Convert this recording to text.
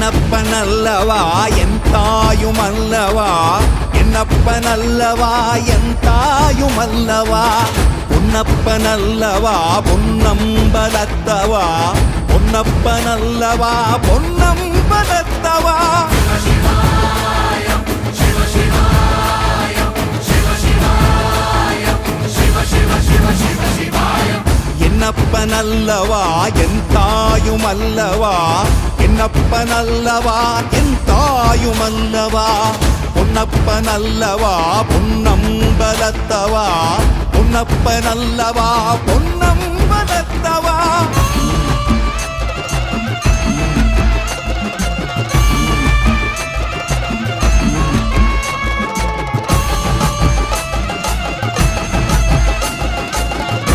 என்னப்பனல்லவா என் தாயுமல்லவா, என்னப்பனல்லவா என் தாயுமல்லவா, பொன்னப்பனல்லவா பொன்னம்பலத்தவா, பொன்னப்பனல்லவா பொன்னம்பலத்தவா. என்னப்பனல்லவா என் தாயுமல்லவா, என்னப்பனல்லவா என் தாயுமல்லவா, பொன்னப்பனல்லவா பொன்னம்பலத்தவா, பொன்னப்பனல்லவா பொன்